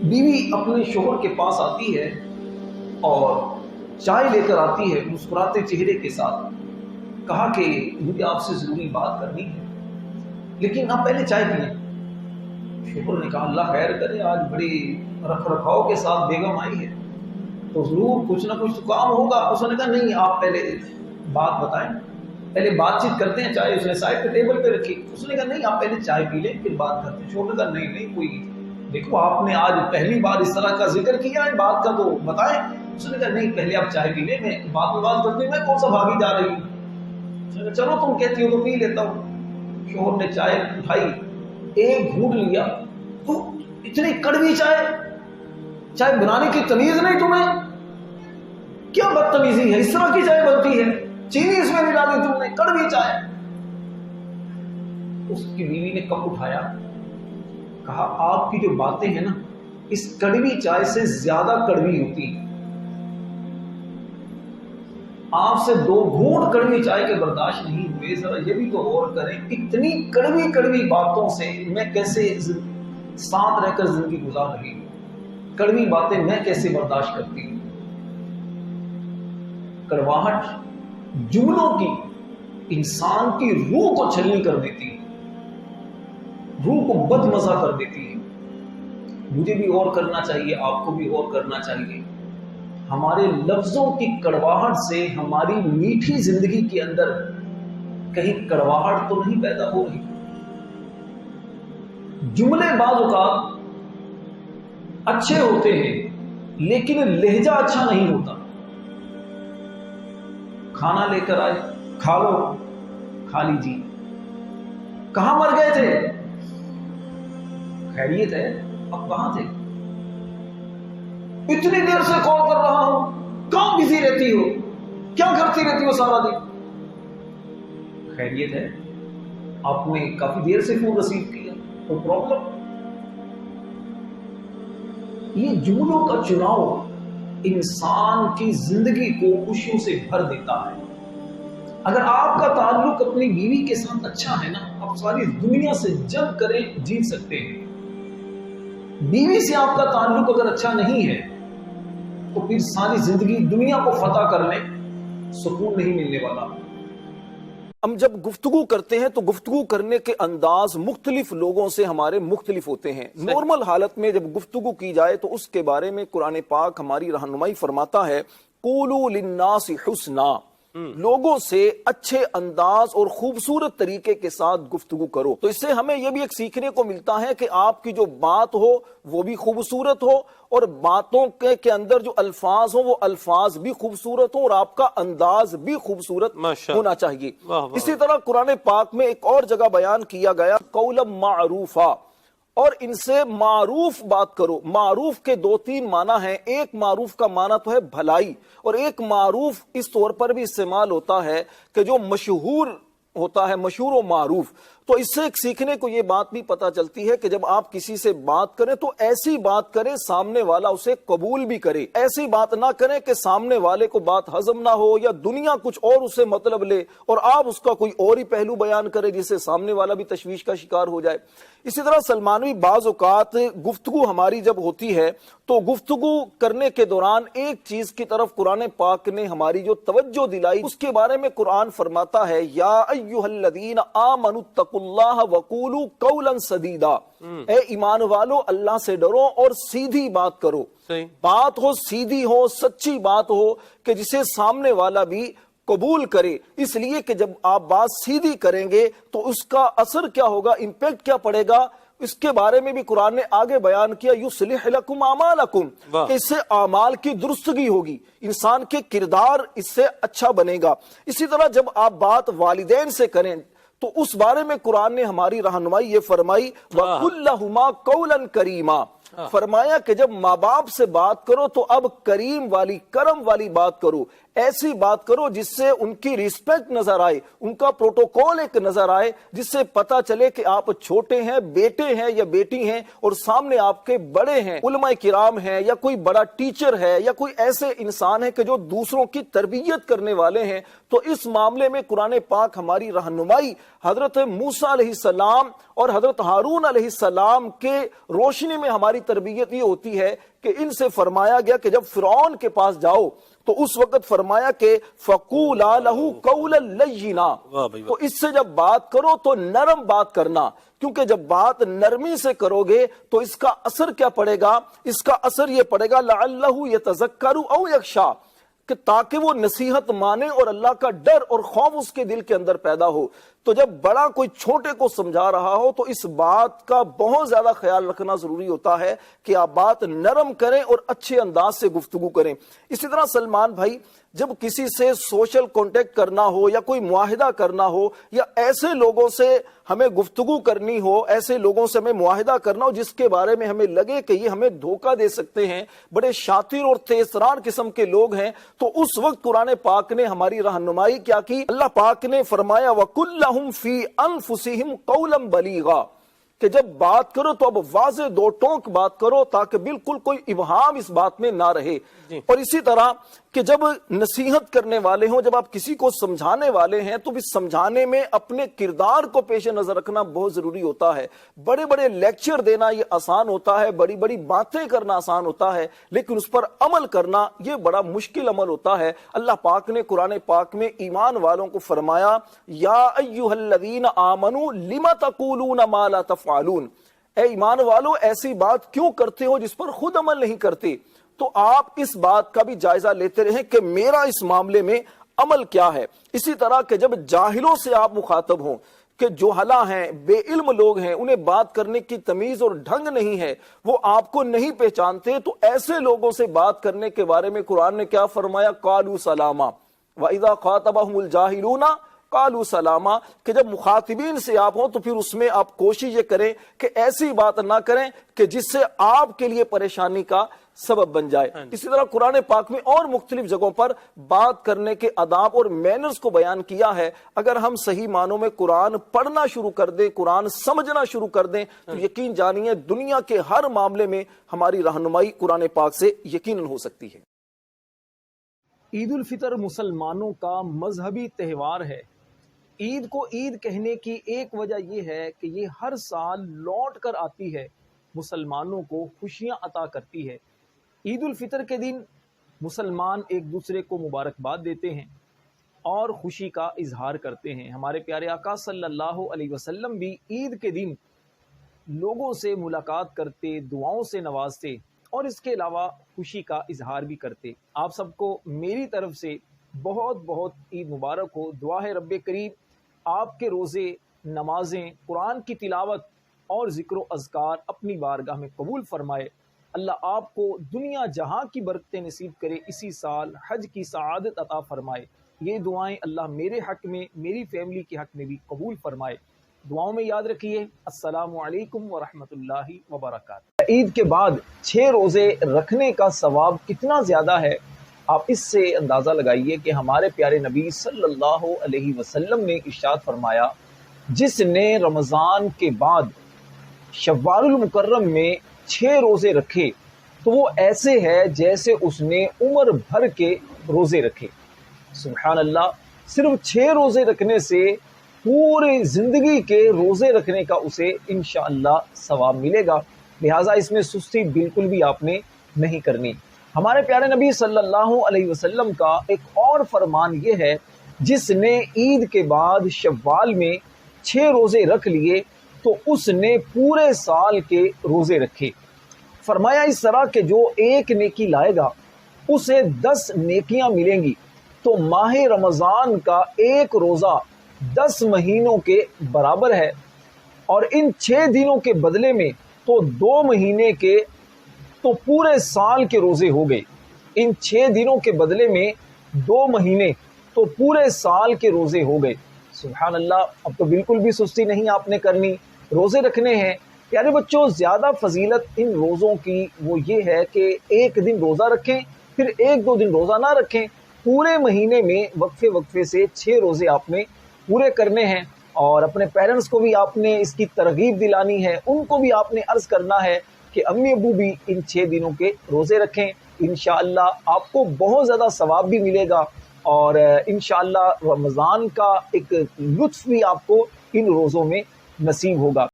بیوی اپنے شوہر کے پاس آتی ہے اور چائے لے کر آتی ہے مسکراتے چہرے کے ساتھ. کہا کہ مجھے آپ سے ضروری بات کرنی ہے لیکن آپ پہلے چائے پئیں. شوہر نے کہا اللہ خیر کرے، آج بڑی رکھ رکھاؤ کے ساتھ بیگم آئی ہے تو ضرور کچھ نہ کچھ تو کام ہوگا. اس نے کہا نہیں، آپ پہلے بات بتائیں، پہلے بات چیت کرتے ہیں. چائے اس نے سائڈ پہ ٹیبل پہ رکھی. اس نے کہا نہیں، آپ پہلے چائے پی لیں پھر بات کرتے ہیں. شوہر نے کہا نہیں کوئی دیکھو آپ نے آج پہلی بار اس طرح کا ذکر کیا ہے، بات کا تو بتائیں. اس نے کہا نہیں، پہلے آپ چائے پی لیں، میں بات کرتی ہوں، میں کون سا بھاگی جا رہی ہوں. چلو تم کہتی ہو تو پی لیتا ہوں. شوہر نے چائے اٹھائی، ایک گھونٹ لیا تو اتنی کڑوی چائے بنانے کی تمیز نہیں تمہیں؟ کیا بدتمیزی ہے، اس طرح کی چائے بنتی ہے، چینی اس میں ملا دی تم نے، کڑوی چائے. اس کی بیوی نے کپ اٹھایا، کہا آپ کی جو باتیں ہیں نا اس کڑوی چائے سے زیادہ کڑوی ہوتی ہیں. آپ سے 2 گھونٹ کڑوی چائے کے برداشت نہیں ہوئے، ذرا یہ بھی تو غور کریں اتنی کڑوی باتوں سے میں کیسے ساتھ رہ کر زندگی گزار رہی ہوں، کڑوی باتیں میں کیسے برداشت کرتی ہوں. کڑواہٹ جملوں کی انسان کی روح کو چھلنی کر دیتی ہے، روح کو بدمزہ کر دیتی ہے. مجھے بھی غور کرنا چاہیے، آپ کو بھی غور کرنا چاہیے. ہمارے لفظوں کی کڑواہٹ سے ہماری میٹھی زندگی کے اندر کہیں کڑواہٹ تو نہیں پیدا ہو رہی؟ جملے بعض اوقات اچھے ہوتے ہیں لیکن لہجہ اچھا نہیں ہوتا. کھانا لے کر آئے، کھا لو، کھا لیجیے. کہاں مر گئے تھے؟ خیریت ہے، اب کہاں تھے؟ اتنی دیر سے کال کر رہا ہوں، کہاں بزی رہتی ہو، کیا کرتی رہتی ہو سارا دن؟ خیریت ہے، آپ نے کافی دیر سے فون ریسیو کیا، کوئی پرابلم؟ یہ جملوں کا چناؤ انسان کی زندگی کو خوشیوں سے بھر دیتا ہے. اگر آپ کا تعلق اپنی بیوی کے ساتھ اچھا ہے نا، آپ ساری دنیا سے جنگ کریں جیت سکتے ہیں. بیوی سے آپ کا تعلق اگر اچھا نہیں ہے تو پھر ساری زندگی دنیا کو فتح کر لیں، سکون نہیں ملنے والا. ہم جب گفتگو کرتے ہیں تو گفتگو کرنے کے انداز مختلف لوگوں سے ہمارے مختلف ہوتے ہیں. نارمل حالت میں جب گفتگو کی جائے تو اس کے بارے میں قرآن پاک ہماری رہنمائی فرماتا ہے قولوا للناس حسنا، لوگوں سے اچھے انداز اور خوبصورت طریقے کے ساتھ گفتگو کرو. تو اس سے ہمیں یہ بھی ایک سیکھنے کو ملتا ہے کہ آپ کی جو بات ہو وہ بھی خوبصورت ہو اور باتوں کے اندر جو الفاظ ہوں وہ الفاظ بھی خوبصورت ہوں اور آپ کا انداز بھی خوبصورت ہونا چاہیے. اسی طرح قرآن پاک میں ایک اور جگہ بیان کیا گیا قولا معروفا، اور ان سے معروف بات کرو. معروف کے 2-3 معنی ہیں. ایک معروف کا معنی تو ہے بھلائی، اور ایک معروف اس طور پر بھی استعمال ہوتا ہے کہ جو مشہور ہوتا ہے، مشہور و معروف. تو اس سے ایک سیکھنے کو یہ بات بھی پتہ چلتی ہے کہ جب آپ کسی سے بات کریں تو ایسی بات کریں سامنے والا اسے قبول بھی کرے. ایسی بات نہ کریں کہ سامنے والے کو بات ہضم نہ ہو یا دنیا کچھ اور اسے مطلب لے اور آپ اس کا کوئی اور ہی پہلو بیان کریں جس سے سامنے والا بھی تشویش کا شکار ہو جائے. اسی طرح سلمانوی بعض اوقات گفتگو ہماری جب ہوتی ہے تو گفتگو کرنے کے دوران ایک چیز کی طرف قرآن پاک نے ہماری جو توجہ دلائی اس کے بارے میں قرآن فرماتا ہے یا ایھا الذین آمنوا اتقوا اللہ وقولوا قولا سدیدا، اے ایمان والو اللہ سے ڈرو اور سیدھی بات کرو. بات ہو سیدھی ہو، سچی بات ہو کہ جسے سامنے والا بھی قبول کرے. اس لیے کہ جب آپ بات سیدھی کریں گے تو اس کا اثر کیا ہوگا، امپیکٹ کیا پڑے گا، اس کے بارے میں بھی قرآن نے آگے بیان کیا یصلح لکم اعمالکم، کہ اس سے اعمال کی درستگی ہوگی، انسان کے کردار اس سے اچھا بنے گا. اسی طرح جب آپ بات والدین سے کریں تو اس بارے میں قرآن نے ہماری رہنمائی یہ فرمائی وَقُلْ لَهُمَا قَوْلًا كَرِيمًا، فرمایا کہ جب ماں باپ سے بات کرو تو اب کریم والی، کرم والی بات کرو. ایسی بات کرو جس سے ان کی ریسپیکٹ نظر آئے, ان کا پروٹوکول ایک نظر آئے, جس سے پتا چلے کہ آپ چھوٹے ہیں, بیٹے ہیں یا بیٹی ہیں, اور سامنے آپ کے بڑے ہیں, علماء کرام ہیں, یا کوئی بڑا ٹیچر ہے, یا کوئی ایسے انسان ہے کہ جو دوسروں کی تربیت کرنے والے ہیں. تو اس معاملے میں قرآن پاک ہماری رہنمائی حضرت موسیٰ علیہ السلام اور حضرت ہارون علیہ السلام کے روشنی میں ہماری تربیت یہ ہوتی ہے کہ ان سے فرمایا گیا کہ جب فرعون کے پاس جاؤ تو اس وقت فرمایا کہ فَقُولَا لَهُ قَوْلًا لَيِّنًا, تو اس سے جب بات کرو تو نرم بات کرنا, کیونکہ جب بات نرمی سے کرو گے تو اس کا اثر کیا پڑے گا؟ اس کا اثر یہ پڑے گا لَعَلَّهُ يَتَذَكَّرُ أَوْ يَخْشَىٰ, کہ تاکہ وہ نصیحت مانے اور اللہ کا ڈر اور خوف اس کے دل کے اندر پیدا ہو. تو جب بڑا کوئی چھوٹے کو سمجھا رہا ہو تو اس بات کا بہت زیادہ خیال رکھنا ضروری ہوتا ہے کہ آپ بات نرم کریں اور اچھے انداز سے گفتگو کریں. اسی طرح سلمان بھائی, جب کسی سے سوشل کانٹیکٹ کرنا ہو یا کوئی معاہدہ کرنا ہو یا ایسے لوگوں سے ہمیں گفتگو کرنی ہو, ایسے لوگوں سے ہمیں معاہدہ کرنا ہو جس کے بارے میں ہمیں لگے کہ یہ ہمیں دھوکہ دے سکتے ہیں, بڑے شاطر اور تیزران قسم کے لوگ ہیں, تو اس وقت قرآن پاک نے ہماری رہنمائی کیا کی؟ اللہ پاک نے فرمایا وَقُلْ لَهُمْ فِي أَنفُسِهِمْ قَوْلًا بَلِيغًا, کہ جب بات کرو تو اب واضح دو ٹوک بات کرو تاکہ بالکل کوئی ابہام اس بات میں نہ رہے. اور اسی طرح کہ جب نصیحت کرنے والے ہوں, جب آپ کسی کو سمجھانے والے ہیں تو بھی سمجھانے میں اپنے کردار کو پیش نظر رکھنا بہت ضروری ہوتا ہے. بڑے بڑے لیکچر دینا یہ آسان ہوتا ہے, بڑی بڑی باتیں کرنا آسان ہوتا ہے, لیکن اس پر عمل کرنا یہ بڑا مشکل عمل ہوتا ہے. اللہ پاک نے قرآن پاک میں ایمان والوں کو فرمایا یا ایھا الذین آمنوا لم تقولون ما لا تفعلون, اے ایمان والو ایسی بات کیوں کرتے ہو جس پر خود عمل نہیں کرتے. تو آپ اس بات کا بھی جائزہ لیتے رہیں کہ میرا اس معاملے میں عمل کیا ہے. اسی طرح کہ جب جاہلوں سے آپ مخاطب ہوں, کہ جوہلا ہیں, بے علم لوگ ہیں, انہیں بات کرنے کی تمیز اور ڈھنگ نہیں ہے, وہ آپ کو نہیں پہچانتے, تو ایسے لوگوں سے بات کرنے کے بارے میں قرآن نے کیا فرمایا؟ قالوا سلاما وَإِذَا خَاطَبَهُمُ الْجَاهِلُونَ قالوا سلاما, کہ جب مخاطبین سے آپ ہوں تو پھر اس میں آپ کوشش یہ کریں کہ ایسی بات نہ کریں کہ جس سے آپ کے لیے پریشانی کا سبب بن جائے. اسی طرح قرآن پاک میں اور مختلف جگہوں پر بات کرنے کے آداب اور مینرز کو بیان کیا ہے. اگر ہم صحیح معنوں میں قرآن پڑھنا شروع کر دیں, قرآن سمجھنا شروع کر دیں, تو یقین جانیے دنیا کے ہر معاملے میں ہماری رہنمائی قرآن پاک سے یقیناً ہو سکتی ہے. عید الفطر مسلمانوں کا مذہبی تہوار ہے. عید کو عید کہنے کی ایک وجہ یہ ہے کہ یہ ہر سال لوٹ کر آتی ہے, مسلمانوں کو خوشیاں عطا کرتی ہے. عید الفطر کے دن مسلمان ایک دوسرے کو مبارکباد دیتے ہیں اور خوشی کا اظہار کرتے ہیں. ہمارے پیارے آقا صلی اللہ علیہ وسلم بھی عید کے دن لوگوں سے ملاقات کرتے, دعاؤں سے نوازتے اور اس کے علاوہ خوشی کا اظہار بھی کرتے. آپ سب کو میری طرف سے بہت بہت عید مبارک ہو. دعا ہے رب کریم آپ کے روزے, نمازیں, قرآن کی تلاوت اور ذکر و اذکار اپنی بارگاہ میں قبول فرمائے. اللہ آپ کو دنیا جہاں کی برکتیں نصیب کرے, اسی سال حج کی سعادت عطا فرمائے. یہ دعائیں اللہ میرے حق میں, میری فیملی کے حق میں بھی قبول فرمائے. دعاؤں میں یاد رکھیے. السلام علیکم ورحمۃ اللہ وبرکاتہ. عید کے بعد 6 روزے رکھنے کا ثواب کتنا زیادہ ہے, آپ اس سے اندازہ لگائیے کہ ہمارے پیارے نبی صلی اللہ علیہ وسلم نے ارشاد فرمایا جس نے رمضان کے بعد شوال المکرم میں 6 روزے رکھے تو وہ ایسے ہے جیسے اس نے عمر بھر کے روزے رکھے. سبحان اللہ, صرف 6 روزے رکھنے سے پوری زندگی کے روزے رکھنے کا اسے انشاءاللہ ثواب ملے گا. لہٰذا اس میں سستی بالکل بھی آپ نے نہیں کرنی. ہمارے پیارے نبی صلی اللہ علیہ وسلم کا ایک اور فرمان یہ ہے جس نے عید کے بعد شوال میں 6 روزے رکھ لیے تو اس نے پورے سال کے روزے رکھے. فرمایا اس طرح کہ جو ایک نیکی لائے گا اسے 10 نیکیاں ملیں گی. تو ماہ رمضان کا ایک روزہ 10 مہینوں کے برابر ہے, اور ان 6 دنوں کے بدلے میں تو 2 مہینے کے تو پورے سال کے روزے ہو گئے. ان 6 دنوں کے بدلے میں 2 مہینے تو پورے سال کے روزے ہو گئے. سبحان اللہ. اب تو بالکل بھی سستی نہیں آپ نے کرنی, روزے رکھنے ہیں. پیارے بچوں, زیادہ فضیلت ان روزوں کی وہ یہ ہے کہ ایک دن روزہ رکھیں, پھر 1-2 دن روزہ نہ رکھیں, پورے مہینے میں وقفے وقفے سے 6 روزے آپ نے پورے کرنے ہیں، اور اپنے پیرنٹس کو بھی آپ نے اس کی ترغیب دلانی ہے، ان کو بھی آپ نے عرض کرنا ہے کہ امی ابو بھی ان 6 دنوں کے روزے رکھیں، انشاءاللہ آپ کو بہت زیادہ ثواب بھی ملے گا، اور انشاءاللہ رمضان کا ایک لطف بھی آپ کو ان روزوں میں نصیب ہوگا۔